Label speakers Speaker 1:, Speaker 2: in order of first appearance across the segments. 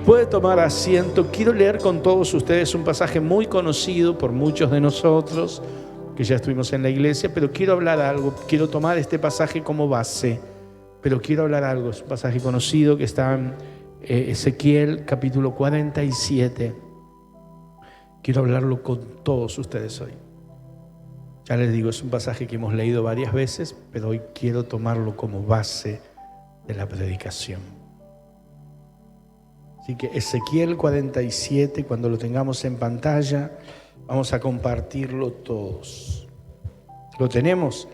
Speaker 1: Puede tomar asiento. Quiero leer con todos ustedes un pasaje muy conocido por muchos de nosotros que ya estuvimos en la iglesia, pero quiero hablar algo. Quiero tomar este pasaje como base, pero quiero hablar algo. Es un pasaje conocido que está en Ezequiel capítulo 47. Quiero hablarlo con todos ustedes hoy. Ya les digo, es un pasaje que hemos leído varias veces, pero hoy quiero tomarlo como base de la predicación. Así que Ezequiel 47, cuando lo tengamos en pantalla, vamos a compartirlo todos. ¿Lo tenemos?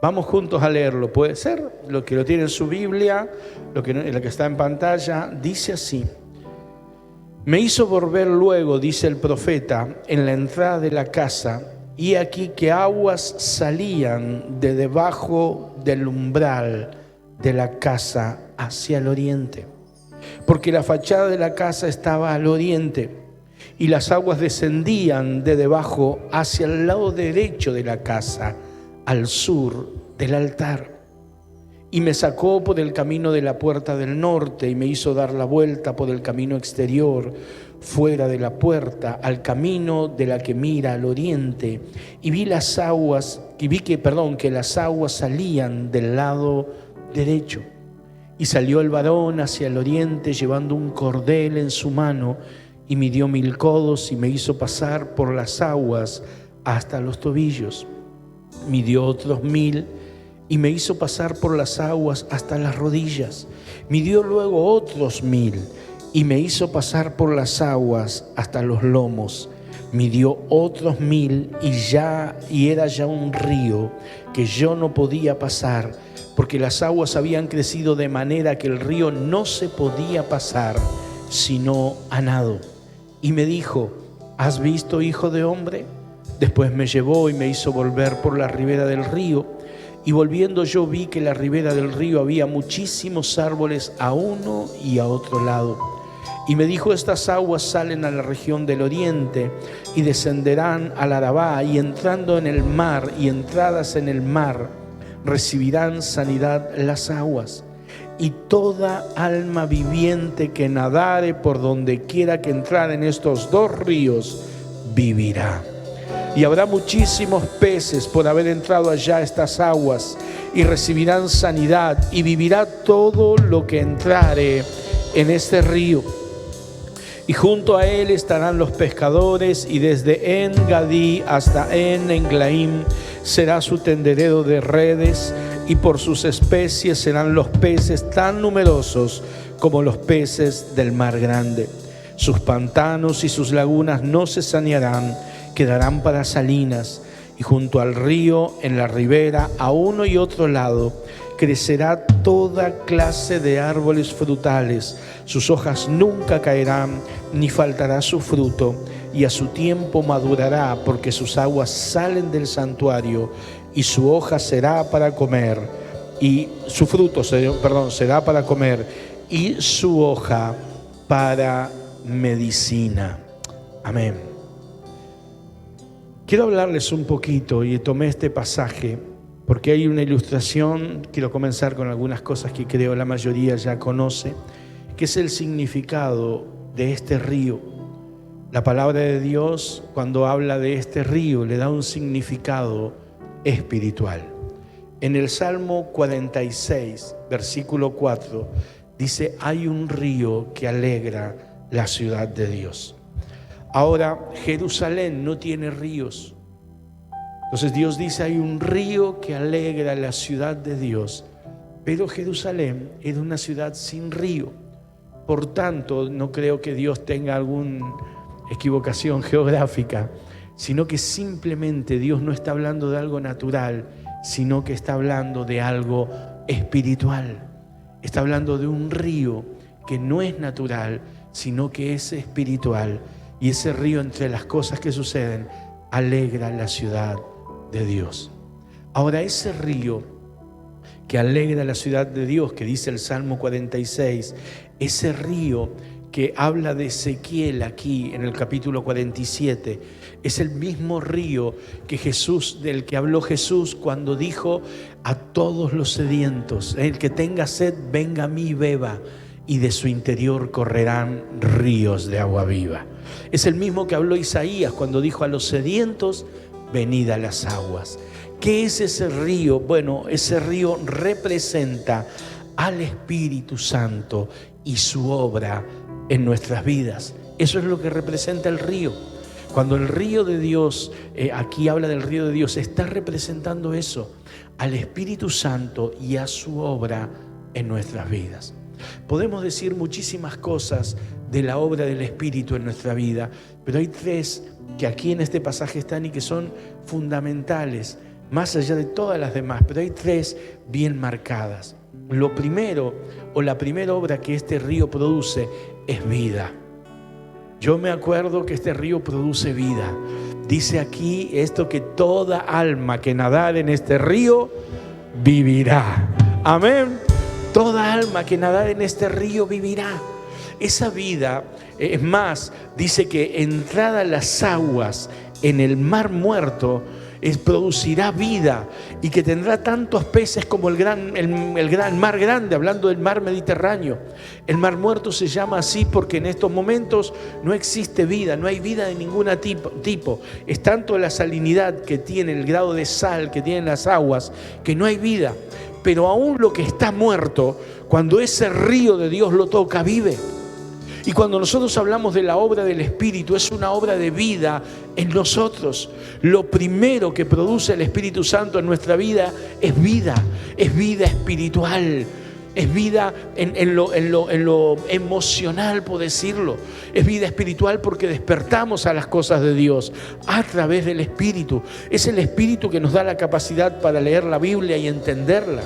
Speaker 1: Vamos juntos a leerlo. ¿Puede ser? Lo que lo tiene en su Biblia, lo que está en pantalla, dice así. Me hizo volver luego, dice el profeta, en la entrada de la casa, y aquí que aguas salían de debajo del umbral de la casa hacia el oriente. Porque la fachada de la casa estaba al oriente y las aguas descendían de debajo hacia el lado derecho de la casa, al sur del altar. Y me sacó por el camino de la puerta del norte y me hizo dar la vuelta por el camino exterior, fuera de la puerta, al camino de la que mira al oriente. Y vi que las aguas salían del lado derecho. Y salió el varón hacia el oriente llevando un cordel en su mano y midió 1000 codos y me hizo pasar por las aguas hasta los tobillos. Midió otros 1000 y me hizo pasar por las aguas hasta las rodillas. Midió luego otros 1000 y me hizo pasar por las aguas hasta los lomos. Midió otros 1000 y era ya un río que yo no podía pasar, porque las aguas habían crecido de manera que el río no se podía pasar sino a nado. Y me dijo, ¿has visto, hijo de hombre? Después me llevó y me hizo volver por la ribera del río, y volviendo yo vi que en la ribera del río había muchísimos árboles a uno y a otro lado. Y me dijo, estas aguas salen a la región del oriente y descenderán al Arabá, y entrando en el mar y entradas en el mar, recibirán sanidad las aguas, y toda alma viviente que nadare por donde quiera que entrar en estos dos ríos vivirá. Y habrá muchísimos peces por haber entrado allá a estas aguas, y recibirán sanidad, y vivirá todo lo que entrare en este río. Y junto a él estarán los pescadores, y desde En-Gadí hasta En-Englaim será su tenderero de redes, y por sus especies serán los peces tan numerosos como los peces del mar grande. Sus pantanos y sus lagunas no se sanearán, quedarán para salinas, y junto al río, en la ribera, a uno y otro lado, crecerá toda clase de árboles frutales. Sus hojas nunca caerán, ni faltará su fruto, y a su tiempo madurará, porque sus aguas salen del santuario, y su hoja será para comer, y su fruto, será para comer, y su hoja para medicina. Amén. Quiero hablarles un poquito, y tomé este pasaje porque hay una ilustración. Quiero comenzar con algunas cosas que creo la mayoría ya conoce, que es el significado de este río. La palabra de Dios, cuando habla de este río, le da un significado espiritual. En el Salmo 46, versículo 4, dice, hay un río que alegra la ciudad de Dios. Ahora, Jerusalén no tiene ríos. Entonces Dios dice, hay un río que alegra la ciudad de Dios. Pero Jerusalén era una ciudad sin río. Por tanto, no creo que Dios tenga alguna equivocación geográfica, sino que simplemente Dios no está hablando de algo natural, sino que está hablando de algo espiritual. Está hablando de un río que no es natural, sino que es espiritual. Y ese río, entre las cosas que suceden, alegra la ciudad de Dios. Ahora, ese río que alegra la ciudad de Dios, que dice el Salmo 46, ese río que habla de Ezequiel aquí en el capítulo 47, es el mismo río del que habló Jesús cuando dijo: a todos los sedientos, el que tenga sed, venga a mí y beba, y de su interior correrán ríos de agua viva. Es el mismo que habló Isaías cuando dijo: a los sedientos, venid a las aguas. ¿Qué es ese río? Bueno, ese río representa al Espíritu Santo y su obra en nuestras vidas. Eso es lo que representa el río. Cuando el río de Dios, aquí habla del río de Dios, está representando eso, al Espíritu Santo y a su obra en nuestras vidas. Podemos decir muchísimas cosas de la obra del Espíritu en nuestra vida, pero hay tres que aquí en este pasaje están y que son fundamentales, más allá de todas las demás, pero hay tres bien marcadas. Lo primero, o la primera obra que este río produce, es vida. Yo me acuerdo que este río produce vida. Dice aquí esto, que toda alma que nadare en este río vivirá. Amén. Toda alma que nadare en este río vivirá. Esa vida, es más, dice que entrada las aguas en el mar muerto, producirá vida, y que tendrá tantos peces como el gran mar grande, hablando del mar Mediterráneo. El mar muerto se llama así porque en estos momentos no existe vida, no hay vida de ningún tipo. Es tanto la salinidad que tiene, el grado de sal que tienen las aguas, que no hay vida. Pero aún lo que está muerto, cuando ese río de Dios lo toca, vive. Y cuando nosotros hablamos de la obra del Espíritu, es una obra de vida en nosotros. Lo primero que produce el Espíritu Santo en nuestra vida es vida espiritual, es vida en lo emocional, por decirlo. Es vida espiritual porque despertamos a las cosas de Dios a través del Espíritu. Es el Espíritu que nos da la capacidad para leer la Biblia y entenderla.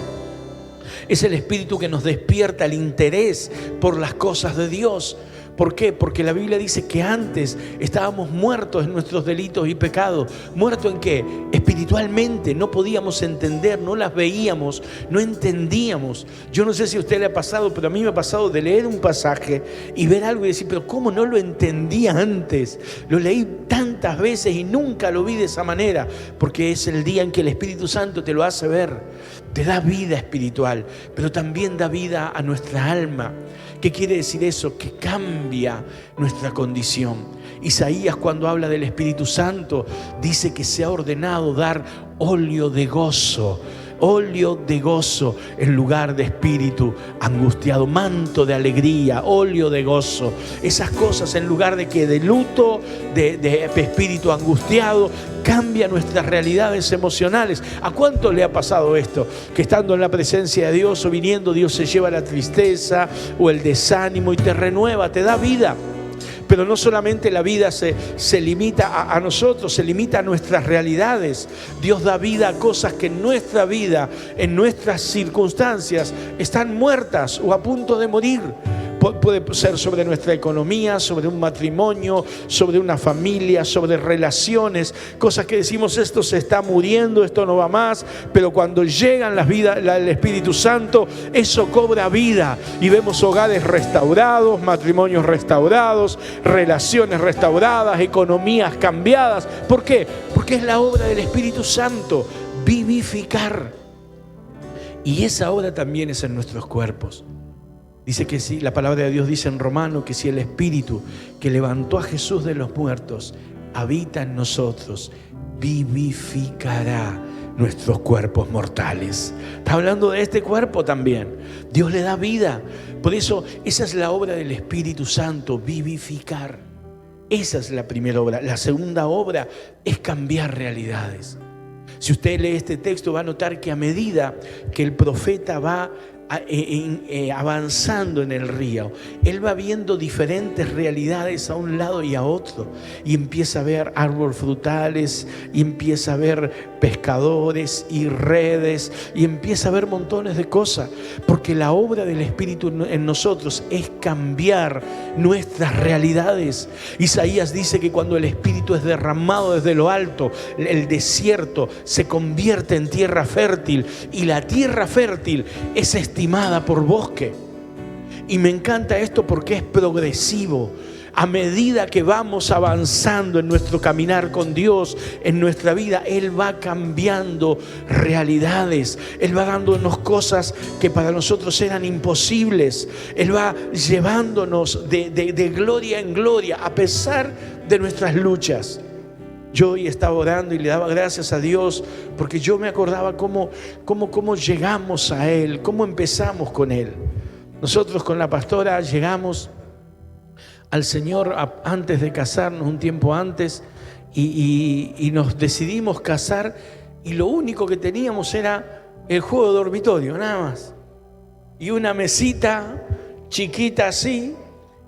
Speaker 1: Es el Espíritu que nos despierta el interés por las cosas de Dios. ¿Por qué? Porque la Biblia dice que antes estábamos muertos en nuestros delitos y pecados. ¿Muertos en qué? Espiritualmente. No podíamos entender, no las veíamos, no entendíamos. Yo no sé si a usted le ha pasado, pero a mí me ha pasado de leer un pasaje y ver algo y decir: pero ¿cómo no lo entendía antes? Lo leí tantas veces y nunca lo vi de esa manera. Porque es el día en que el Espíritu Santo te lo hace ver. Te da vida espiritual, pero también da vida a nuestra alma. ¿Qué quiere decir eso? Que cambia nuestra condición. Isaías, cuando habla del Espíritu Santo, dice que se ha ordenado dar óleo de gozo en lugar de espíritu angustiado, manto de alegría, óleo de gozo. Esas cosas, en lugar de luto, de espíritu angustiado, cambia nuestras realidades emocionales. ¿A cuánto le ha pasado esto? Que estando en la presencia de Dios o viniendo, Dios se lleva la tristeza o el desánimo y te renueva, te da vida. Pero no solamente la vida se limita a nosotros, se limita a nuestras realidades. Dios da vida a cosas que en nuestra vida, en nuestras circunstancias, están muertas o a punto de morir. Puede ser sobre nuestra economía, sobre un matrimonio, sobre una familia, sobre relaciones, cosas que decimos: esto se está muriendo, esto no va más. Pero cuando llegan el Espíritu Santo, eso cobra vida y vemos hogares restaurados, matrimonios restaurados, relaciones restauradas, economías cambiadas. ¿Por qué? Porque es la obra del Espíritu Santo, vivificar. Y esa obra también es en nuestros cuerpos. Dice que sí, la palabra de Dios dice en Romanos que si el Espíritu que levantó a Jesús de los muertos habita en nosotros, vivificará nuestros cuerpos mortales. Está hablando de este cuerpo también. Dios le da vida. Por eso, esa es la obra del Espíritu Santo, vivificar. Esa es la primera obra. La segunda obra es cambiar realidades. Si usted lee este texto, va a notar que a medida que el profeta va avanzando en el río, él va viendo diferentes realidades a un lado y a otro, y empieza a ver árboles frutales, y empieza a ver pescadores y redes, y empieza a ver montones de cosas, porque la obra del Espíritu en nosotros es cambiar nuestras realidades. Isaías dice que cuando el Espíritu es derramado desde lo alto, el desierto se convierte en tierra fértil, y la tierra fértil es estimada por bosque. Y me encanta esto porque es progresivo. A medida que vamos avanzando en nuestro caminar con Dios, en nuestra vida, Él va cambiando realidades. Él va dándonos cosas que para nosotros eran imposibles. Él va llevándonos de gloria en gloria a pesar de nuestras luchas. Yo hoy estaba orando y le daba gracias a Dios porque yo me acordaba cómo llegamos a Él, cómo empezamos con Él. Nosotros con la pastora llegamos al Señor antes de casarnos, un tiempo antes, y nos decidimos casar, y lo único que teníamos era el juego de dormitorio, nada más, y una mesita chiquita así,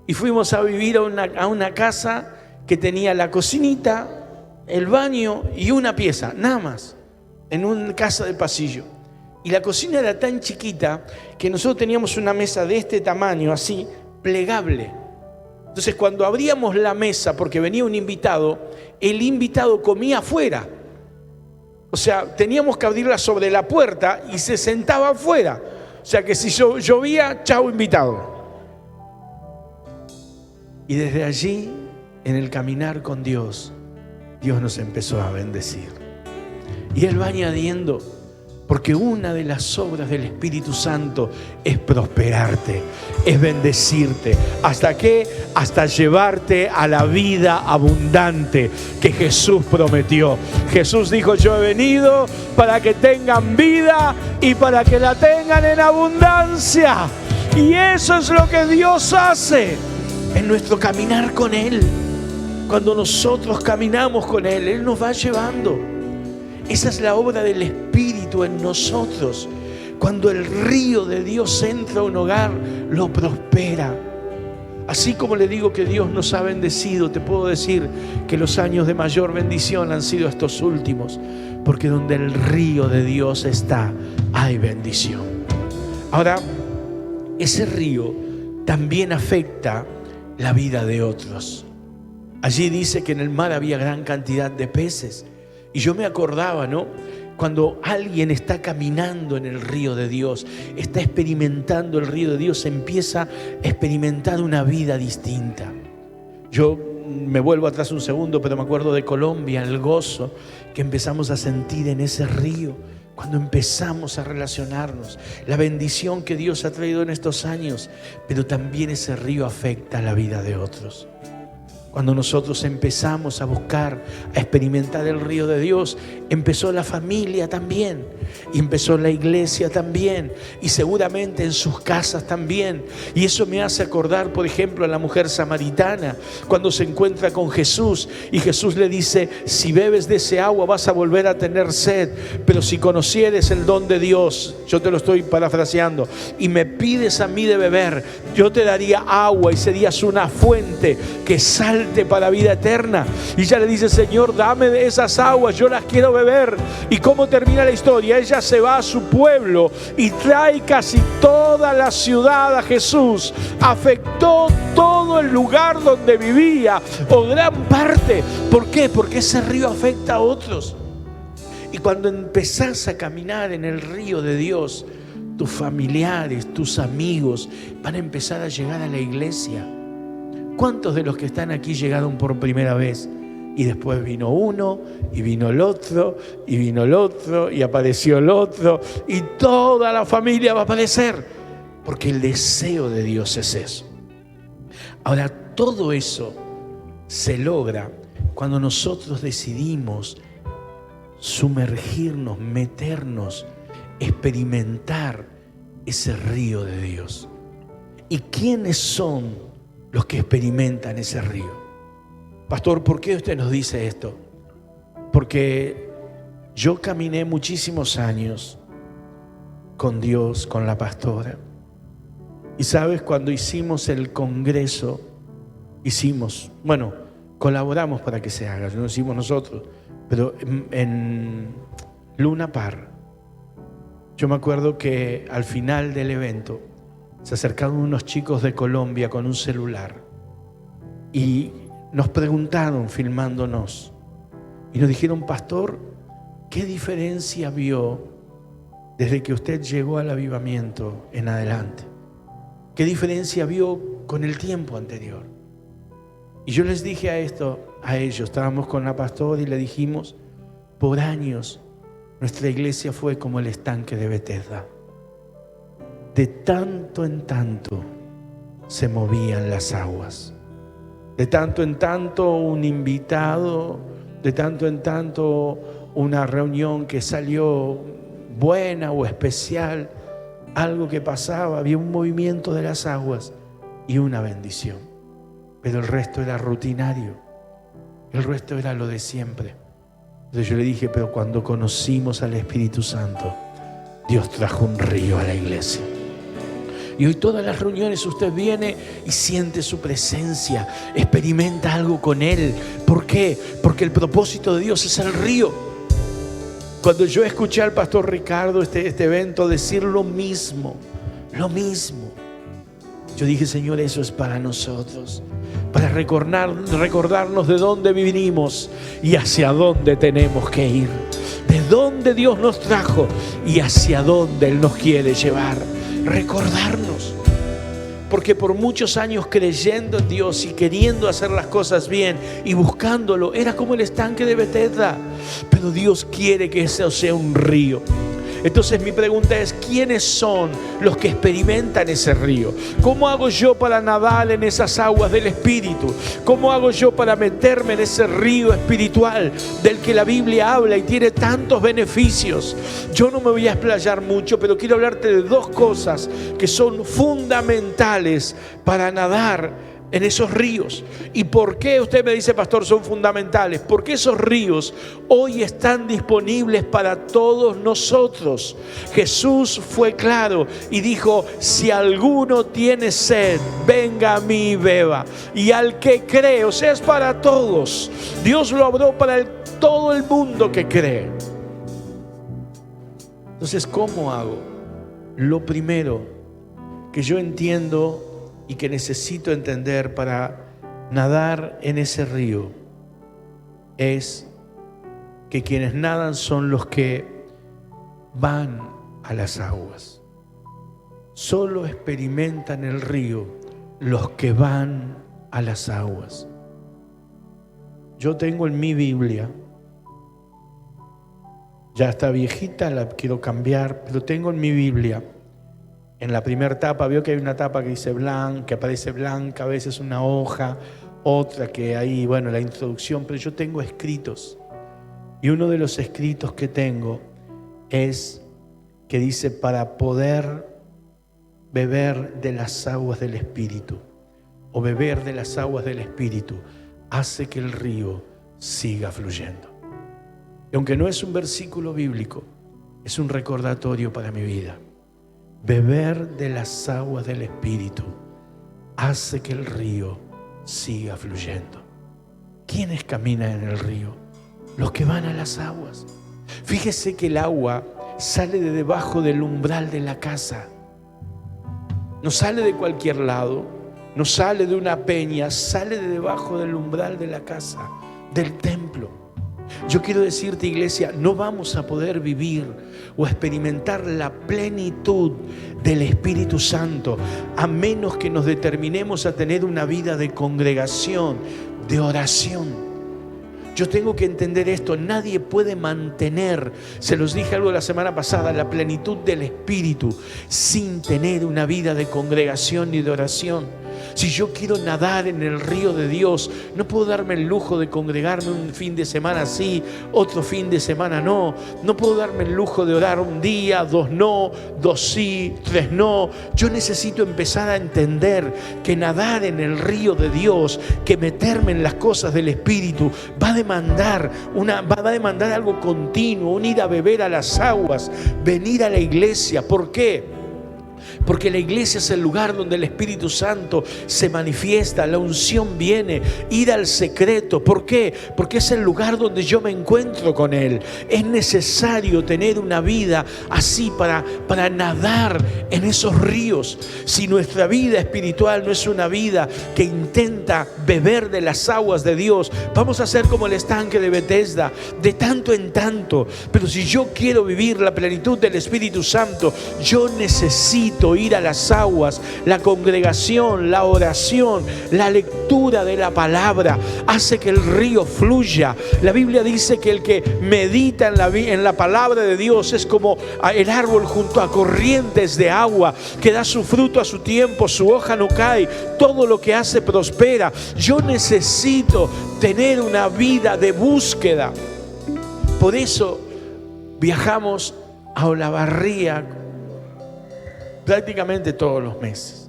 Speaker 1: y fuimos a vivir a una casa que tenía la cocinita, el baño y una pieza, nada más, en una casa de pasillo. Y la cocina era tan chiquita que nosotros teníamos una mesa de este tamaño, así, plegable. Entonces cuando abríamos la mesa, porque venía un invitado, el invitado comía afuera. O sea, teníamos que abrirla sobre la puerta y se sentaba afuera. O sea que si llovía, chau invitado. Y desde allí, en el caminar con Dios, Dios nos empezó a bendecir. Y Él va añadiendo, porque una de las obras del Espíritu Santo es prosperarte, es bendecirte. ¿Hasta qué? Hasta llevarte a la vida abundante que Jesús prometió. Jesús dijo: yo he venido para que tengan vida y para que la tengan en abundancia. Y eso es lo que Dios hace en nuestro caminar con Él. Cuando nosotros caminamos con Él, Él nos va llevando. Esa es la obra del Espíritu en nosotros. Cuando el río de Dios entra a un hogar, lo prospera. Así como le digo que Dios nos ha bendecido, te puedo decir que los años de mayor bendición han sido estos últimos, porque donde el río de Dios está, hay bendición. Ahora, ese río también afecta la vida de otros. Allí dice que en el mar había gran cantidad de peces. Y yo me acordaba, ¿no? Cuando alguien está caminando en el río de Dios, está experimentando el río de Dios, empieza a experimentar una vida distinta. Yo me vuelvo atrás un segundo, pero me acuerdo de Colombia, el gozo que empezamos a sentir en ese río, cuando empezamos a relacionarnos, la bendición que Dios ha traído en estos años, pero también ese río afecta la vida de otros. Cuando nosotros empezamos a buscar, a experimentar el río de Dios, empezó la familia también, y empezó la iglesia también, y seguramente en sus casas también. Y eso me hace acordar, por ejemplo, a la mujer samaritana, cuando se encuentra con Jesús, y Jesús le dice: si bebes de ese agua vas a volver a tener sed, pero si conocieres el don de Dios, yo te lo estoy parafraseando, y me pides a mí de beber, yo te daría agua y serías una fuente que salte para vida eterna. Y ella le dice: Señor, dame de esas aguas, yo las quiero beber. ¿Y cómo termina la historia? Ella se va a su pueblo y trae casi toda la ciudad a Jesús. Afectó todo el lugar donde vivía, o gran parte. ¿Por qué? Porque ese río afecta a otros. Y cuando empezás a caminar en el río de Dios, tus familiares, tus amigos van a empezar a llegar a la iglesia. ¿Cuántos de los que están aquí llegaron por primera vez? Y después vino uno, y vino el otro, y vino el otro, y apareció el otro, y toda la familia va a aparecer, porque el deseo de Dios es eso. Ahora, todo eso se logra cuando nosotros decidimos sumergirnos, meternos, experimentar ese río de Dios. ¿Y quiénes son los que experimentan ese río? Pastor, ¿por qué usted nos dice esto? Porque yo caminé muchísimos años con Dios, con la pastora. Y sabes, cuando hicimos el congreso, colaboramos para que se haga, no lo hicimos nosotros, pero en Luna Par, yo me acuerdo que al final del evento se acercaron unos chicos de Colombia con un celular y nos preguntaron filmándonos y nos dijeron: pastor, ¿qué diferencia vio desde que usted llegó al avivamiento en adelante? ¿Qué diferencia vio con el tiempo anterior? Y yo les dije a ellos, estábamos con la pastora y le dijimos: por años nuestra iglesia fue como el estanque de Betesda. De tanto en tanto se movían las aguas. De tanto en tanto un invitado, de tanto en tanto una reunión que salió buena o especial, algo que pasaba, había un movimiento de las aguas y una bendición. Pero el resto era rutinario, el resto era lo de siempre. Entonces yo le dije: pero cuando conocimos al Espíritu Santo, Dios trajo un río a la iglesia. Y hoy todas las reuniones usted viene y siente su presencia, experimenta algo con Él. ¿Por qué? Porque el propósito de Dios es el río. Cuando yo escuché al pastor Ricardo este evento decir lo mismo, yo dije: Señor, eso es para nosotros, para recordarnos de dónde vinimos y hacia dónde tenemos que ir, de dónde Dios nos trajo y hacia dónde Él nos quiere llevar. Recordarnos, porque por muchos años creyendo en Dios y queriendo hacer las cosas bien y buscándolo, era como el estanque de Betesda, pero Dios quiere que eso sea un río. Entonces mi pregunta es: ¿quiénes son los que experimentan ese río? ¿Cómo hago yo para nadar en esas aguas del Espíritu? ¿Cómo hago yo para meterme en ese río espiritual del que la Biblia habla y tiene tantos beneficios? Yo no me voy a explayar mucho, pero quiero hablarte de dos cosas que son fundamentales para nadar en esos ríos. ¿Y por qué usted me dice: pastor, son fundamentales? Porque esos ríos hoy están disponibles para todos nosotros. Jesús fue claro y dijo: si alguno tiene sed, venga a mí y beba. Y al que cree, o sea, es para todos. Dios lo abrió para todo el mundo que cree. Entonces, ¿cómo hago? Lo primero que yo entiendo y que necesito entender para nadar en ese río es que quienes nadan son los que van a las aguas. Solo experimentan el río los que van a las aguas. Yo tengo en mi Biblia, ya está viejita, la quiero cambiar, pero tengo en mi Biblia, en la primera tapa, veo que hay una tapa que dice blanca, que aparece blanca, a veces una hoja, otra que ahí, la introducción, pero yo tengo escritos. Y uno de los escritos que tengo es que dice: para poder beber de las aguas del Espíritu, o beber de las aguas del Espíritu, hace que el río siga fluyendo. Y aunque no es un versículo bíblico, es un recordatorio para mi vida. Beber de las aguas del Espíritu hace que el río siga fluyendo. ¿Quiénes caminan en el río? Los que van a las aguas. Fíjese que el agua sale de debajo del umbral de la casa. No sale de cualquier lado, no sale de una peña, sale de debajo del umbral de la casa, del templo. Yo quiero decirte, iglesia, no vamos a poder vivir o experimentar la plenitud del Espíritu Santo a menos que nos determinemos a tener una vida de congregación, de oración. Yo tengo que entender esto: nadie puede mantener, se los dije algo la semana pasada, la plenitud del Espíritu sin tener una vida de congregación y de oración. Si yo quiero nadar en el río de Dios, no puedo darme el lujo de congregarme un fin de semana sí, otro fin de semana no. No puedo darme el lujo de orar un día, 2 no, 2 sí, 3 no. Yo necesito empezar a entender que nadar en el río de Dios, que meterme en las cosas del Espíritu, va a demandar algo continuo, un ir a beber a las aguas, venir a la iglesia. ¿Por qué? Porque la iglesia es el lugar donde el Espíritu Santo se manifiesta, la unción viene, ir al secreto. ¿Por qué? Porque es el lugar donde yo me encuentro con Él. Es necesario tener una vida así para nadar en esos ríos. Si nuestra vida espiritual no es una vida que intenta beber de las aguas de Dios, vamos a ser como el estanque de Betesda, de tanto en tanto. Pero si yo quiero vivir la plenitud del Espíritu Santo, yo necesito ir a las aguas. La congregación, la oración, la lectura de la palabra hace que el río fluya. La Biblia dice que el que medita en la palabra de Dios es como el árbol junto a corrientes de agua, que da su fruto a su tiempo, su hoja no cae, todo lo que hace prospera. Yo necesito tener una vida de búsqueda. Por eso viajamos a Olavarría prácticamente todos los meses.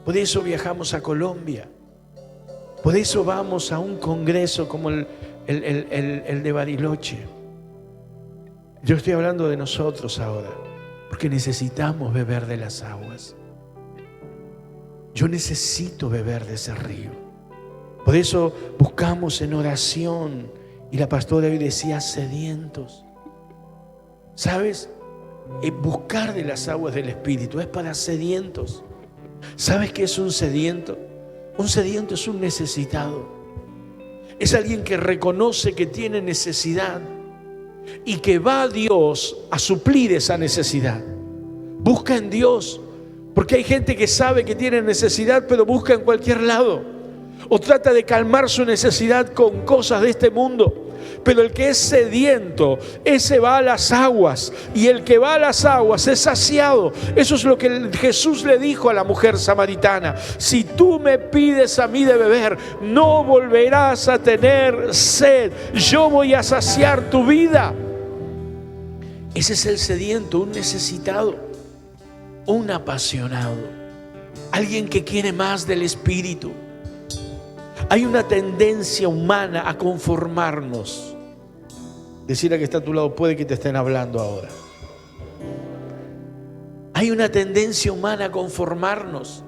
Speaker 1: Por eso viajamos a Colombia. Por eso vamos a un congreso como el de Bariloche. Yo estoy hablando de nosotros ahora, porque necesitamos beber de las aguas. Yo necesito beber de ese río. Por eso buscamos en oración. Y la pastora hoy decía sedientos. ¿Sabes? Buscar de las aguas del Espíritu es para sedientos. ¿Sabes qué es un sediento? Un sediento es un necesitado. Es alguien que reconoce que tiene necesidad y que va a Dios a suplir esa necesidad. Busca en Dios, porque hay gente que sabe que tiene necesidad, pero busca en cualquier lado, o trata de calmar su necesidad con cosas de este mundo. Pero el que es sediento, ese va a las aguas, y el que va a las aguas es saciado. Eso es lo que Jesús le dijo a la mujer samaritana: si tú me pides a mí de beber, no volverás a tener sed. Yo voy a saciar tu vida. Ese es el sediento, un necesitado, un apasionado, alguien que quiere más del Espíritu. Hay una tendencia humana a conformarnos. Decir a que está a tu lado: puede que te estén hablando ahora. Hay una tendencia humana a conformarnos.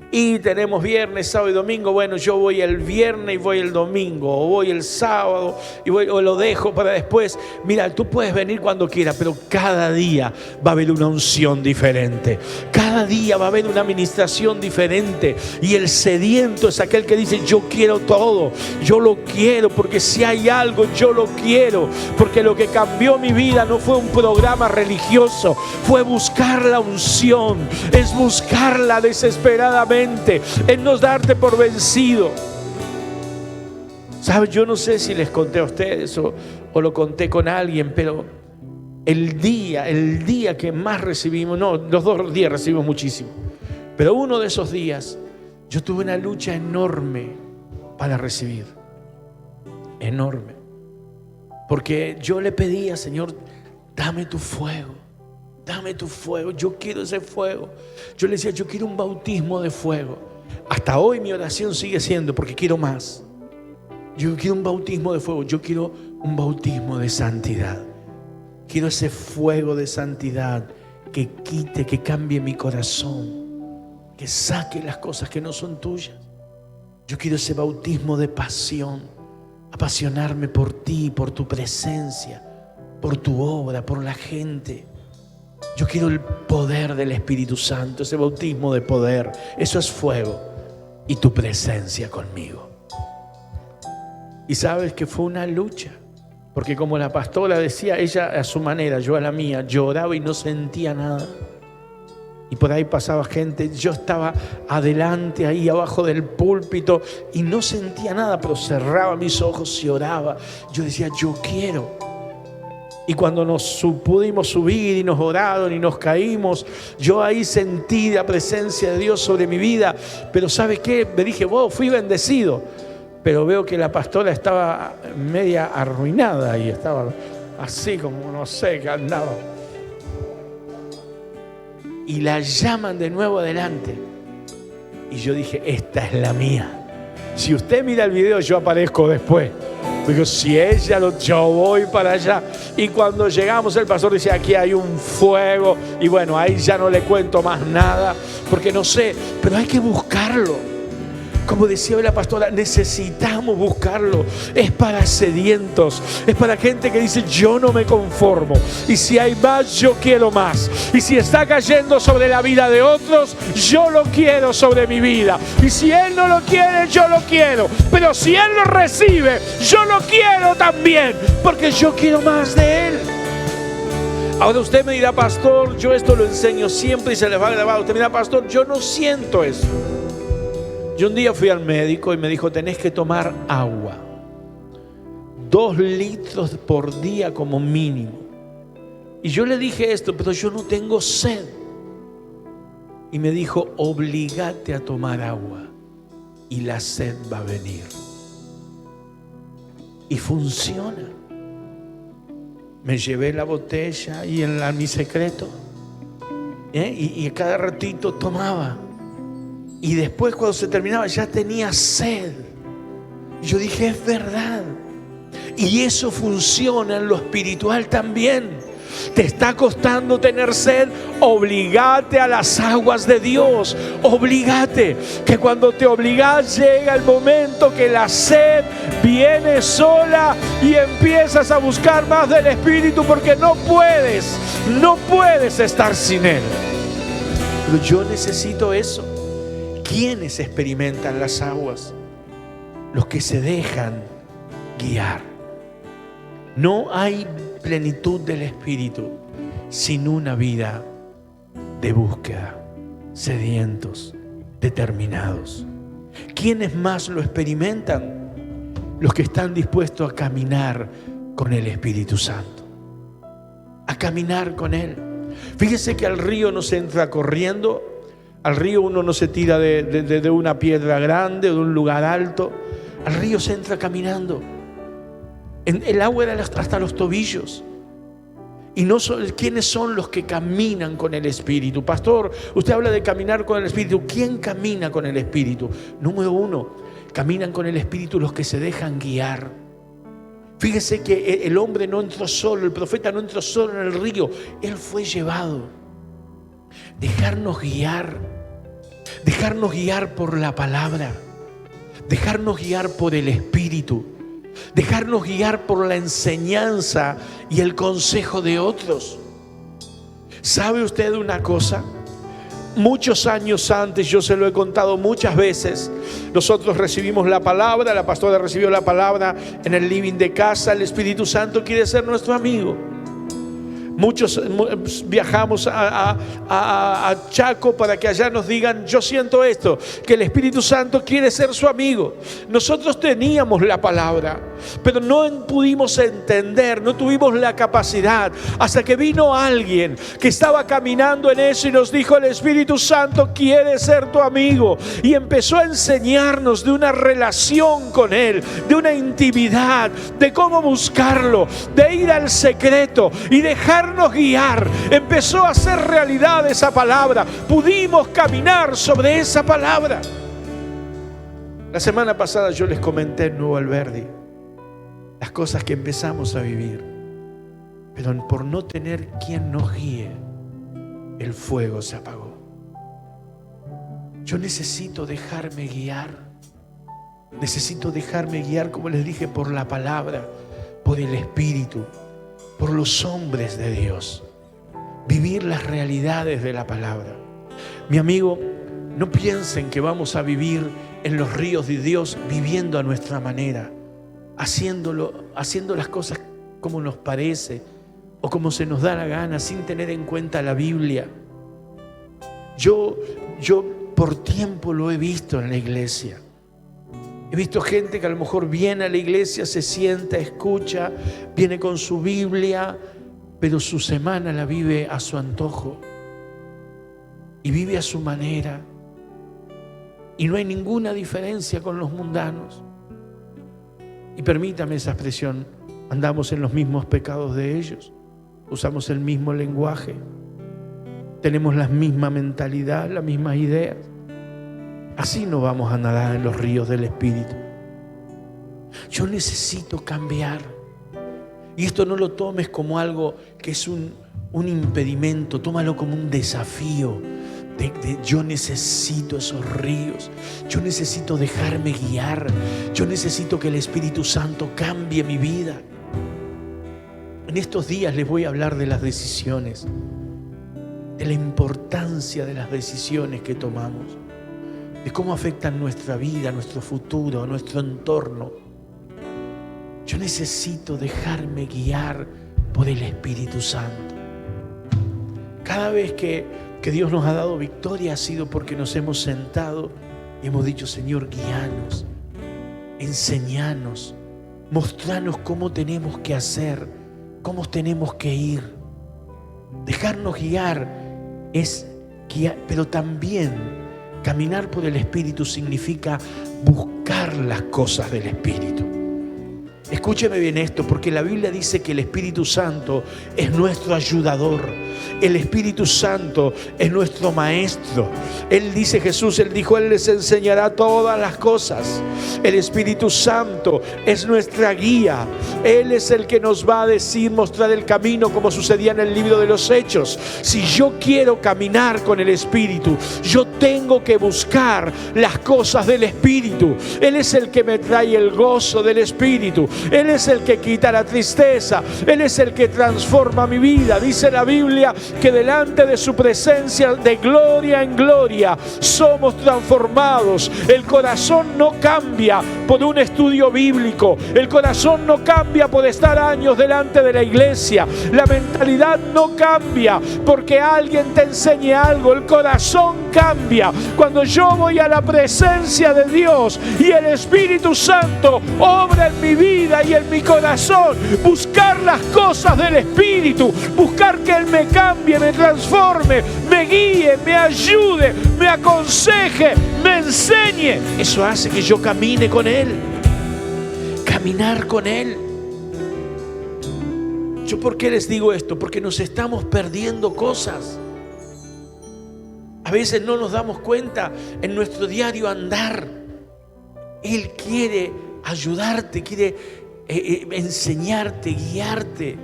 Speaker 1: Y tenemos viernes, sábado y domingo. Bueno, yo voy el viernes y voy el domingo, o voy el sábado y voy, o lo dejo para después. Mira, tú puedes venir cuando quieras, pero cada día va a haber una unción diferente. Cada día va a haber una administración diferente. Y el sediento es aquel que dice: yo quiero todo, yo lo quiero, porque si hay algo, yo lo quiero. Porque lo que cambió mi vida no fue un programa religioso, fue buscar la unción, es buscarla desesperadamente, en no darte por vencido. ¿Sabes? Yo no sé si les conté a ustedes o lo conté con alguien, pero el día que más recibimos, no, los 2 días recibimos muchísimo, pero uno de esos días yo tuve una lucha enorme para recibir, enorme, porque yo le pedía: Señor, dame tu fuego. Dame tu fuego, yo quiero ese fuego. Yo le decía: yo quiero un bautismo de fuego. Hasta hoy mi oración sigue siendo: porque quiero más. Yo quiero un bautismo de fuego. Yo quiero un bautismo de santidad. Quiero ese fuego de santidad que quite, que cambie mi corazón, que saque las cosas que no son tuyas. Yo quiero ese bautismo de pasión, apasionarme por ti, por tu presencia, por tu obra, por la gente. Yo quiero el poder del Espíritu Santo, ese bautismo de poder. Eso es fuego, y tu presencia conmigo. Y sabes que fue una lucha, porque como la pastora decía, ella a su manera, yo a la mía, lloraba y no sentía nada. Y por ahí pasaba gente, yo estaba adelante ahí abajo del púlpito y no sentía nada, pero cerraba mis ojos y oraba. Yo decía: yo quiero. Y cuando pudimos subir y nos oraron y nos caímos, yo ahí sentí la presencia de Dios sobre mi vida. Pero ¿sabe qué? Me dije, wow, fui bendecido. Pero veo que la pastora estaba media arruinada y estaba así como no sé qué andaba. Y la llaman de nuevo adelante. Y yo dije, esta es la mía. Si usted mira el video, yo aparezco después. Digo, si ella yo voy para allá. Y cuando llegamos, el pastor dice, aquí hay un fuego. Y bueno, ahí ya no le cuento más nada, porque no sé, pero hay que buscarlo. Como decía hoy la pastora, necesitamos buscarlo. Es para sedientos, es para gente que dice, yo no me conformo. Y si hay más, yo quiero más. Y si está cayendo sobre la vida de otros, yo lo quiero sobre mi vida. Y si Él no lo quiere, yo lo quiero. Pero si Él lo recibe, yo lo quiero también, porque yo quiero más de Él. Ahora usted me dirá, pastor, yo esto lo enseño siempre y se les va a grabar. Usted me dirá, pastor, yo no siento eso. Yo un día fui al médico y me dijo, tenés que tomar agua. 2 litros por día como mínimo. Y yo le dije esto, pero yo no tengo sed. Y me dijo, obligate a tomar agua y la sed va a venir. Y funciona. Me llevé la botella y mi secreto. Y cada ratito tomaba. Y después cuando se terminaba ya tenía sed. Yo dije, es verdad. Y eso funciona en lo espiritual también. Te está costando tener sed, obligate a las aguas de Dios. Obligate, que cuando te obligas llega el momento que la sed viene sola y empiezas a buscar más del Espíritu, porque no puedes estar sin Él. Pero yo necesito eso. ¿Quiénes experimentan las aguas? Los que se dejan guiar. No hay plenitud del Espíritu sin una vida de búsqueda, sedientos, determinados. ¿Quiénes más lo experimentan? Los que están dispuestos a caminar con el Espíritu Santo, a caminar con Él. Fíjese que al río no se entra corriendo. Al río uno no se tira de una piedra grande o de un lugar alto. Al río se entra caminando. El agua era hasta los tobillos. Y no ¿quiénes son los que caminan con el Espíritu? Pastor, usted habla de caminar con el Espíritu. ¿Quién camina con el Espíritu? Número 1, caminan con el Espíritu los que se dejan guiar. Fíjese que el hombre no entró solo, el profeta no entró solo en el río. Él fue llevado. Dejarnos guiar por la palabra, dejarnos guiar por el Espíritu, dejarnos guiar por la enseñanza y el consejo de otros. ¿Sabe usted una cosa? Muchos años antes, yo se lo he contado muchas veces, nosotros recibimos la palabra, la pastora recibió la palabra en el living de casa. El Espíritu Santo quiere ser nuestro amigo. Muchos viajamos a Chaco para que allá nos digan, yo siento esto, que el Espíritu Santo quiere ser su amigo. Nosotros teníamos la palabra, pero no pudimos entender, no tuvimos la capacidad, hasta que vino alguien que estaba caminando en eso y nos dijo, el Espíritu Santo quiere ser tu amigo. Y empezó a enseñarnos de una relación con Él, de una intimidad, de cómo buscarlo, de ir al secreto y dejarnos guiar. Empezó a hacer realidad esa palabra. Pudimos caminar sobre esa palabra. La semana pasada yo les comenté en Nuevo Alberdi las cosas que empezamos a vivir, pero por no tener quien nos guíe, el fuego se apagó. Yo necesito dejarme guiar. Necesito dejarme guiar, como les dije, por la palabra, por el Espíritu, por los hombres de Dios. Vivir las realidades de la palabra. Mi amigo, no piensen que vamos a vivir en los ríos de Dios viviendo a nuestra manera, haciendo las cosas como nos parece o como se nos da la gana, sin tener en cuenta la Biblia. Yo por tiempo lo he visto en la iglesia. He visto gente que a lo mejor viene a la iglesia, se sienta, escucha, viene con su Biblia pero su semana la vive a su antojo y vive a su manera. Y no hay ninguna diferencia con los mundanos. Y permítame esa expresión, andamos en los mismos pecados de ellos, usamos el mismo lenguaje, tenemos la misma mentalidad, las mismas ideas. Así no vamos a nadar en los ríos del Espíritu. Yo necesito cambiar. Y esto no lo tomes como algo que es un impedimento, tómalo como un desafío. Yo necesito esos ríos, yo necesito dejarme guiar, yo necesito que el Espíritu Santo cambie mi vida. En estos días les voy a hablar de las decisiones, de la importancia de las decisiones que tomamos, de cómo afectan nuestra vida, nuestro futuro, nuestro entorno. Yo necesito dejarme guiar por el Espíritu Santo. Cada vez que Dios nos ha dado victoria ha sido porque nos hemos sentado y hemos dicho: Señor, guíanos, enseñanos, mostranos cómo tenemos que hacer, cómo tenemos que ir. Dejarnos guiar es guiar, pero también caminar por el Espíritu significa buscar las cosas del Espíritu. Escúcheme bien esto, porque la Biblia dice que el Espíritu Santo es nuestro ayudador. El Espíritu Santo es nuestro maestro. Él dice, Jesús, Él dijo, Él les enseñará todas las cosas. El Espíritu Santo es nuestra guía. Él es el que nos va a decir, mostrar el camino, como sucedía en el libro de los Hechos. Si yo quiero caminar con el Espíritu, yo tengo que buscar las cosas del Espíritu. Él es el que me trae el gozo del Espíritu. Él es el que quita la tristeza. Él es el que transforma mi vida. Dice la Biblia que delante de su presencia, de gloria en gloria, somos transformados. El corazón no cambia por un estudio bíblico. El corazón no cambia por estar años delante de la iglesia. La mentalidad no cambia porque alguien te enseñe algo. El corazón cambia cuando yo voy a la presencia de Dios y el Espíritu Santo obra en mi vida y en mi corazón. Buscar las cosas del Espíritu, buscar que Él me cambie, me transforme, me guíe, me ayude, me aconseje, me enseñe. Eso hace que yo camine con Él, caminar con Él. ¿Yo por qué les digo esto? Porque nos estamos perdiendo cosas. A veces no nos damos cuenta en nuestro diario andar. Él quiere ayudarte, quiere enseñarte, guiarte.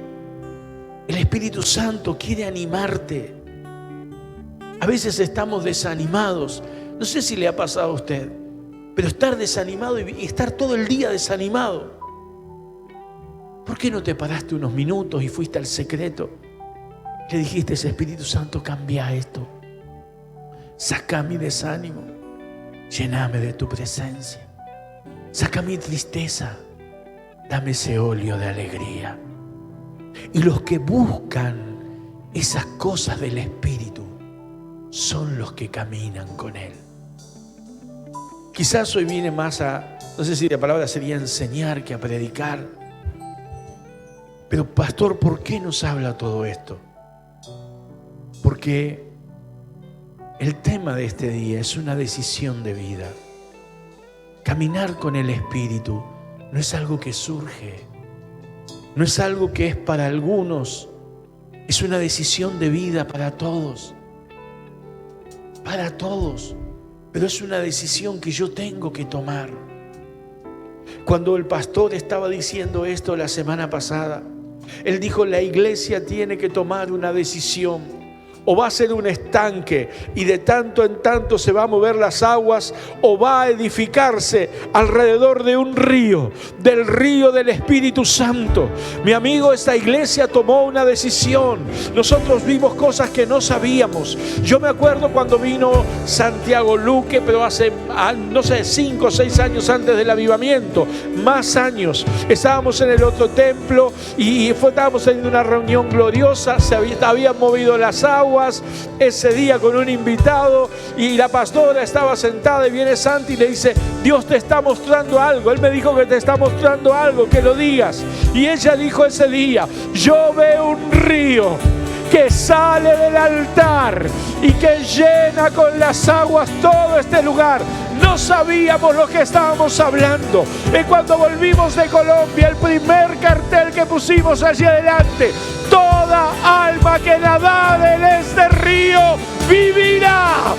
Speaker 1: El Espíritu Santo quiere animarte. A veces estamos desanimados. No sé si le ha pasado a usted, pero estar desanimado y estar todo el día desanimado. ¿Por qué no te paraste unos minutos y fuiste al secreto? Le dijiste, Espíritu Santo, cambia esto. Saca mi desánimo. Lléname de tu presencia. Saca mi tristeza. Dame ese óleo de alegría. Y los que buscan esas cosas del Espíritu son los que caminan con Él. Quizás hoy viene más a, no sé si la palabra sería enseñar que a predicar. Pero pastor, ¿por qué nos habla todo esto? Porque el tema de este día es una decisión de vida. Caminar con el Espíritu no es algo que surge, no es algo que es para algunos, es una decisión de vida para todos, pero es una decisión que yo tengo que tomar. Cuando el pastor estaba diciendo esto la semana pasada, él dijo, la iglesia tiene que tomar una decisión. O va a ser un estanque y de tanto en tanto se va a mover las aguas, o va a edificarse alrededor de un río, del río del Espíritu Santo. Mi amigo, esta iglesia tomó una decisión. Nosotros vimos cosas que no sabíamos. Yo me acuerdo cuando vino Santiago Luque, pero hace, 5 o 6 años antes del avivamiento, más años. Estábamos en el otro templo y estábamos en una reunión gloriosa, se habían movido las aguas. aguas ese día con un invitado, y la pastora estaba sentada y viene Santi y le dice: Dios te está mostrando algo, Él me dijo que te está mostrando algo, que lo digas. Y ella dijo ese día: yo veo un río que sale del altar y que llena con las aguas todo este lugar. No sabíamos lo que estábamos hablando. Y cuando volvimos de Colombia, el primer cartel que pusimos allí adelante: toda alma que nadare en este río vivirá.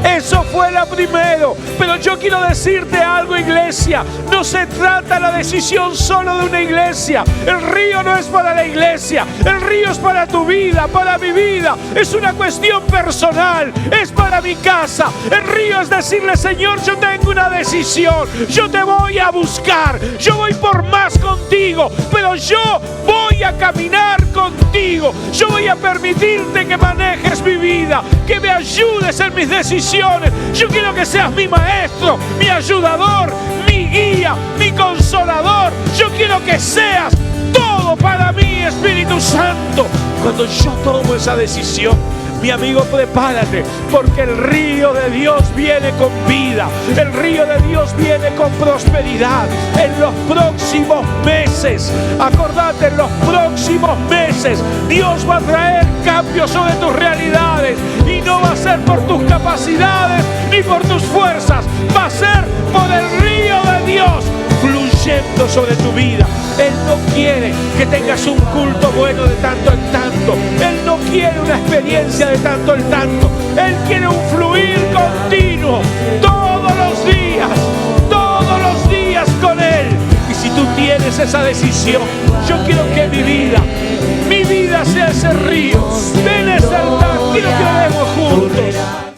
Speaker 1: Eso fue lo primero. Pero yo quiero decirte algo, iglesia. No se trata la decisión solo de una iglesia. El río no es para la iglesia. El río es para tu vida, para mi vida. Es una cuestión personal. Es para mi casa. El río es decirle: Señor, yo tengo una decisión. Yo te voy a buscar. Yo voy por más contigo. Pero yo voy a caminar contigo. Yo voy a permitirte que manejes mi vida, que me ayudes en mis decisiones. Yo quiero que seas mi maestro, mi ayudador, mi guía, mi consolador. Yo quiero que seas todo para mí, Espíritu Santo. Cuando yo tomo esa decisión, mi amigo, prepárate, porque el río de Dios viene con vida. El río de Dios viene con prosperidad. En los próximos meses, acordate, en los próximos meses, Dios va a traer cambios sobre tus realidades. Y no va a ser por tus capacidades ni por tus fuerzas. Va a ser por el río de Dios fluyendo sobre tu vida. Él no quiere que tengas un culto bueno de tanto en tanto. Él no quiere una experiencia de tanto en tanto. Él quiere un fluir continuo, todos los días con Él. Y si tú tienes esa decisión, yo quiero que mi vida sea ese río.